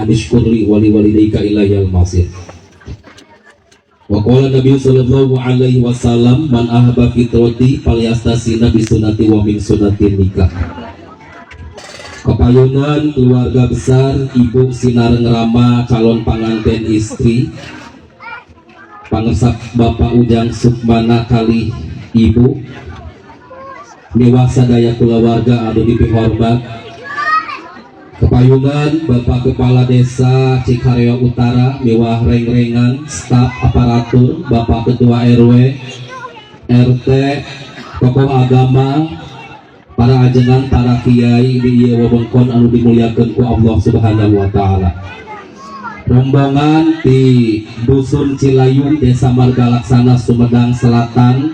anishkurli wali walidayka ilayal masir. Wa qala Nabi sallallahu alaihi wasallam man ahabba fitrati falyastasina bi sunnati wa min sunnati nikah. Kepayunan keluarga besar Ibu Sinareng Rama calon pengantin istri pangesak Bapak Ujang Sukmana kali Ibu miwah sadaya keluarga anu dipihormat. Kepayunan Bapak Kepala Desa Cikareo Utara miwah reng-rengan staf aparatur Bapak Ketua RW RT tokoh agama para ajengan para kiai di ieu wewengkon anu dimuliakeun ku Allah Subhanahu wa taala. Rombongan di Dusun Cilayung Desa Marga Laksana Sumedang Selatan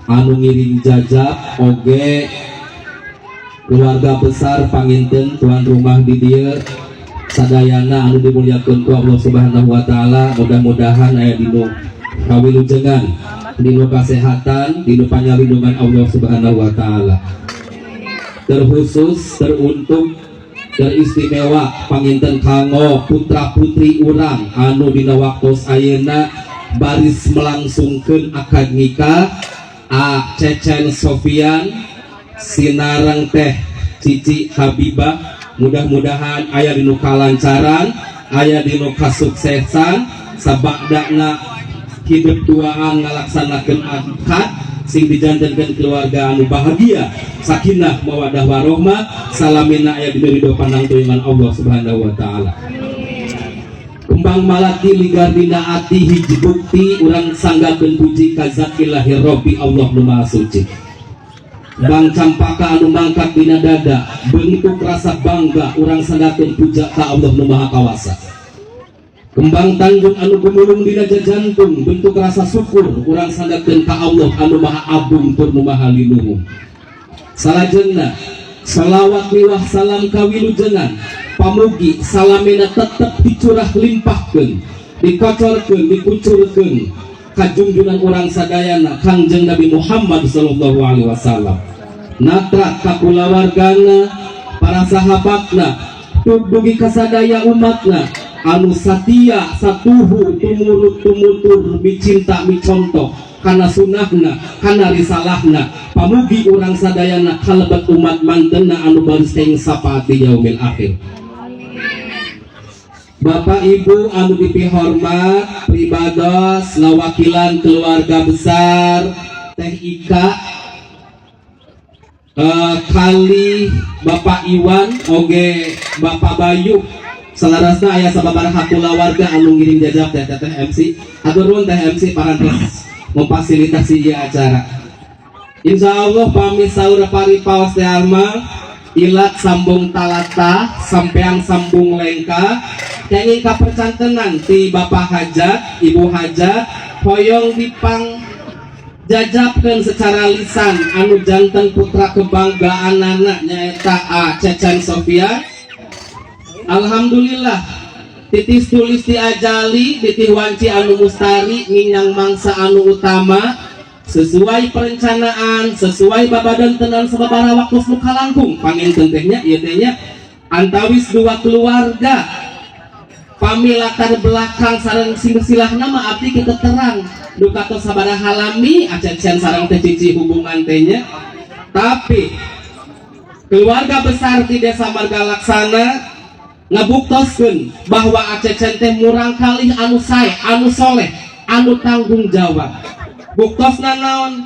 anu ngiring jajab oge keluarga besar panginten tuan rumah di dieu sadayana anu dimuliakeun ku Allah Subhanahu wa taala. Mudah-mudahan aya dinu kawilujengan, dinu kesehatan, dinu panyalindungan Allah Subhanahu wa taala. Terkhusus, teruntuk, teristimewa panginten kanggo putra putri urang anu dina waktos ayeuna baris melangsungkeun akad nikah A Cecen Sofian Sinareng teh Cici Habibah. Mudah-mudahan aya dinu kalancaran, aya dinu kasuksesan sabagdana hidup tuaan ngalaksanakeun akad sing dijantenkeun keluarga anu bahagia, sakinah mawaddah warahmah, salamina aya dinu ridho pandang tuyungan Allah Subhanahu wa taala. Kembang malati ligar dina ati hiji bukti urang sanggakeun puji ka Zat Ilahir Rabbi Allah nu Maha Suci. Bang campaka anu mangkat dina dada bentuk rasa bangga urang sanggakeun puja ka Allah nu Maha Kawasa. Kembang tanggung anu gumulung dina jantung bentuk rasa syukur urang sanggakeun ka Allah anu Maha Agung tur nu Maha Linuhung. Salajengna salawat miwah salam kawilujengan pamugi salamina tetep dicurah limpahkeun, dikocorkeun, dikucurkeun ka junjungan urang sadayana Kangjeng Nabi Muhammad sallallahu alaihi wasallam. Natrak ka kulawargana, para sahabatna, dugi ka sadaya umatna anu satia satuhu tumurut tumutur micinta micontoh kana sunnahna kana risalahna pamugi urang sadayana kalebet umat mantenna anu baris teng sapaati yaumil akhir. Bapak Ibu anu dipihormat pribados ngawakilan keluarga besar Teh Ika kali Bapak Iwan oge Bapak Bayu salarasna aya sababaraha kulawarga anu ngiring jajab Teh MC aturun Teh MC parantos memfasilitasi ieu acara. Insyaallah pami saur paripaos Teh Alma ilat sambung talata sampeang sambung lengka kenging kapercantenan ti Bapak Hajat Ibu Hajat hoyong dipang jajabkeun secara lisan anu janten putra kebanggaan anak nyaeta A Cecen Sofia. Alhamdulillah titis tulis ti ajali titih wanci anu mustari nginyang mangsa anu utama sesuai perencanaan, sesuai babadan tenan sababaraha waktu nu kalangkung panginten tehnya ieu teh nya antawis dua keluarga pami latar belakang sareng silsilahna mah abdi kita terang duka tos sabaraha lami Acecen sareng Teh Cici hubungan teh nya. Tapi keluarga besar di Desa Marga Laksana ngabuktoskeun bahwa Acecen teh murang kalih anu sae, anu soleh, anu tanggung jawab. Buktosna naon?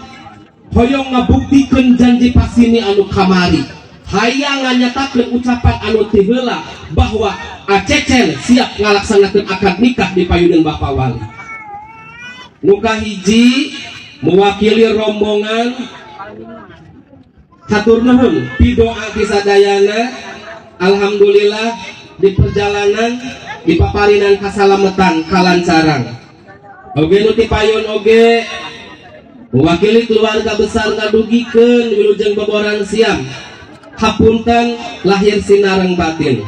Hoyong ngabuktikeun janji pasini anu kamari. Hayang nganyatakeun ucapan anu ti heula bahwa Acecen siap ngalaksanakeun akad nikah di payudeuh Bapak Wali. Nu kahiji mewakili rombongan hatur nuhun pidoa ti sadayana. Alhamdulillah di perjalanan dipaparinan kasalametan kalancaran. Oge nu ti payun oge mewakili keluarga besar ngadugikeun wilujeng boboran siam hapunten lahir sinareng batin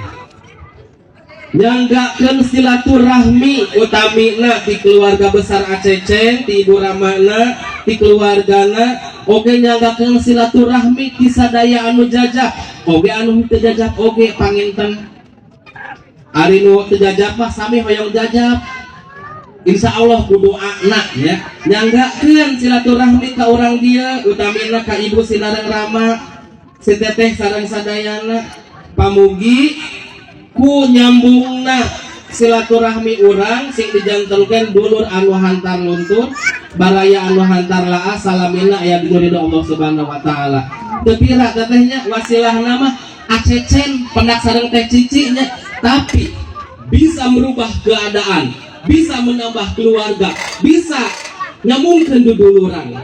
nyanggakeun silaturahmi utamina di keluarga besar Acecen ti Ibu Ramana ti keluargana oge nyanggakeun silaturahmi ti sadaya anu jajab oge anu teu jajab oge panginten Ari nu teu jajab mah sami hoyong jajab. Insya Allah kudu anak ya nyanggakeun silaturahmi ka urang dia utamina ka ibu sinareng Rama si teteh sareng sadayana pamugi ku nyambungna silaturahmi urang sing dijantelkeun dulur anu hantar luntun baraya anu hantar laah salamina aya di ridho Allah Subhanahu wa taala. Teu pira tetehnya wasilahna mah acecen pendak sareng teh cici nya tapi bisa merubah keadaan, bisa menambah keluarga, bisa nyambungkeun duduluran.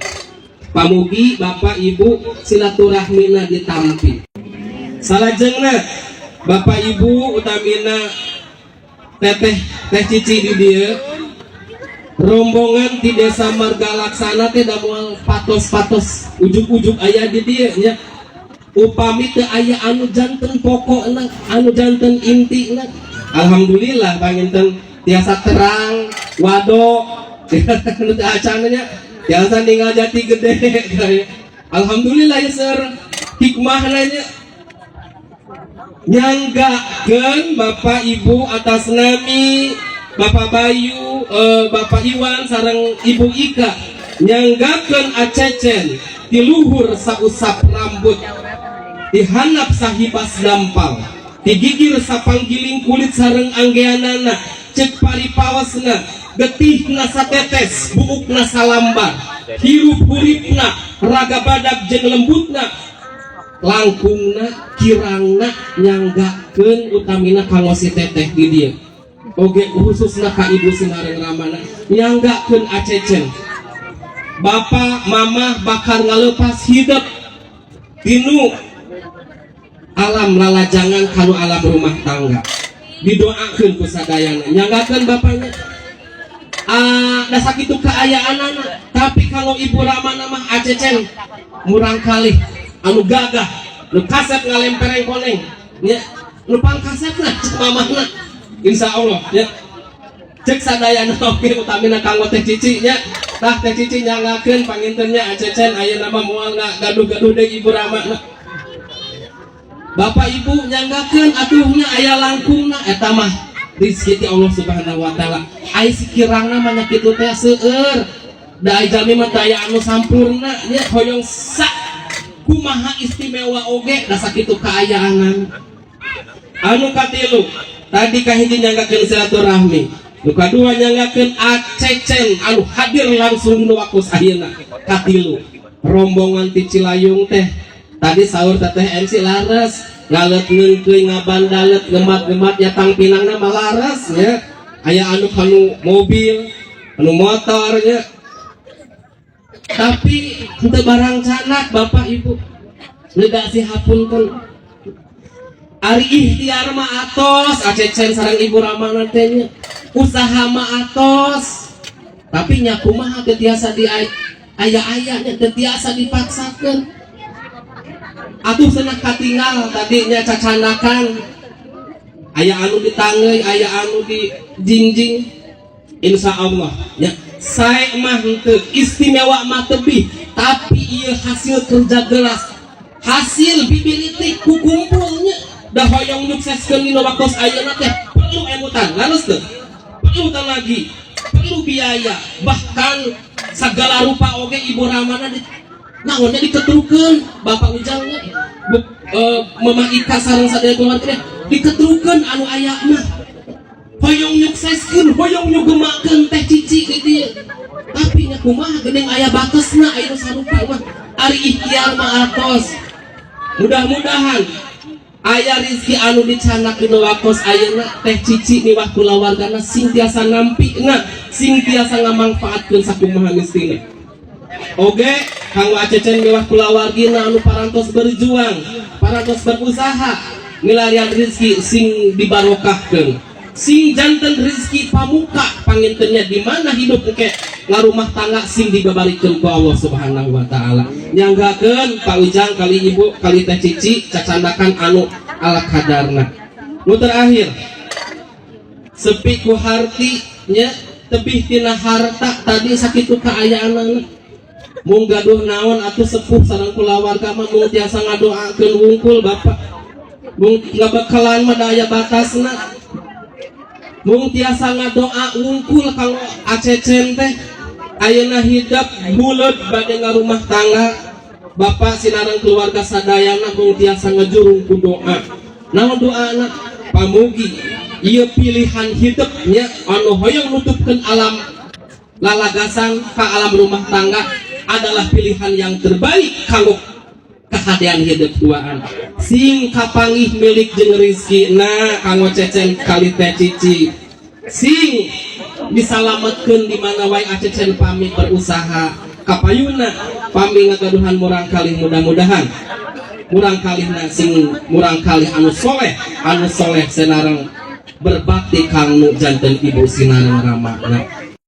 Pamugi Bapak Ibu silaturahmina ditampi. Salajengna Bapak Ibu utamina teteh teh cici di dieu rombongan di desa Marga Laksana teh da moal patos-patos ujug-ujug aya di dieu nya. Upami teu aya anu janten pokokna, anu janten intina. Alhamdulillah panginten tiasa terang wado nu teh acananya tiasa ninggal jati gede. Alhamdulillah ya sir hikmahna nya nyanggakeun Bapak Ibu atas nami Bapak Bayu, Bapak Iwan sareng Ibu Ika nyanggakeun acecen di luhur sausap rambut dihanap sahibas dampal digigir sapanggiling kulit sareng anggeanana cek paripawasna getihna satetes buukna salambar hirup huripna raga badak jeung lembutna langkungna kirangna nyanggakeun utamina kanggo si teteh di dieu oge khususna ka ibu sinareng Ramana nyanggakeun acecen Bapak Mama bakal ngalepas hidup tinu alam lalajangan kanu alam rumah tangga didoakeun ku sadayana nyanggakeun bapaknya da sakitu kaayaanana tapi kalau ibu Ramana mah acecen murang kalih anu gagah nu kasep ngalempereng koneng nya nu pangkasepna cek mamahna insya Allah ya cek sadayana oke utamina kanggo teh cici nya tah teh cici nyanggakeun pangintennya acecen ayeuna mah moal gaduh-gaduh deui ibu Ramana. Bapak Ibu nyanggakeun atuhnya aya langkungna eta mah rezeki ti Allah Subhanahu wa taala. Ai sikirangna mah nya kitu teh seueur. Da ai jalmi mah daya anu sampurna nya hoyong sak kumaha istimewa oge da sakitu kaayaanan. Anu katilu tadi kahiji nyanggakeun silaturahmi. Nu kadua nyanggakeun acecen anu hadir langsung dina waktu ayeuna. Katilu rombongan ti Cilayung teh tadi sahur teteh MC laras ngalet ngeunkeuy ngabandalet gemat-gemat nyatang pinangna mah laras ya aya anu kanu mobil anu motor ya tapi henteu barang canak Bapak Ibu lega si hapunten ari ikhtiar mah atos acecen sareng Ibu Ramana teh nya usaha mah atos tapi nya kumaha teu tiasa di aya-aya nya teu tiasa dipaksakeun. Atuh senang katinggal tadinya cacanakan aya anu ditangeuy aya anu di jingjing insya Allah ya sae mah henteu istimewa mah tebih tapi ieu hasil kerja gelas hasil bibiritik ku kumpulnya da hoyong nyukseskeun dina waktos ayeuna teh perlu emutan laras teu perlu lagi perlu biaya bahkan segala rupa oge Ibu Ramana naonnya diketrukeun Bapak Ujangnya Mama Ika sareng sadaya keluarga diketrukeun anu aya mah hoyong nyukseskeun hoyong nyugemakeun teh cici di dieu tapi nya kumaha geuning aya batesna aya nu sarupa mah ari ikhtiar mah atos mudah-mudahan aya rezeki anu dicanakeun waktos ayeuna teh cici miwah kulawargana sing tiasa nampina sing tiasa ngamangfaatkeun sakumaha mistina. Oke, kanggo acecen miwah kulawargina anu parantos berjuang, parantos berusaha milarian rezeki sing dibarokahkeun. Sing janten rezeki pamuka pangintennya di mana hidup engke ngarumah tangga sing dibabarikeun ku Allah Subhanahu wa taala. Nyanggakeun Pak Ujang kali Ibu kali teh cici cacandakan anu ala kadarna. Nu terakhir sepi ku harti nya tebih tina harta tadi sakitu kaayaanna mung gaduh naon atuh sepuh sareng kulawarga mah mung tiasa ngadoakeun wungkul Bapak mung ngabekalan mah daya batasna mung tiasa ngadoa ngungkul kalau acecen teh ayeuna hidup bulet bade ngarumah tangga bapak sinareng keluarga sadayana mung tiasa ngajurung ku doa naon doana pamugi ieu pilihan hidupnya anu hoyong nutupkeun alam lalagasan ka alam rumah tangga adalah pilihan yang terbaik kanggo kehadian hidup duaan sing kapangih milik jeung rizkina kanggo cecen kali teh cici sing disalametkeun di mana wae acecen pami berusaha kapayuna pami ngagaduhan murang kali mudah-mudahan murang kalihna sing murang kalih anu soleh senareng berbakti kang nu janten ibu sinareng ramana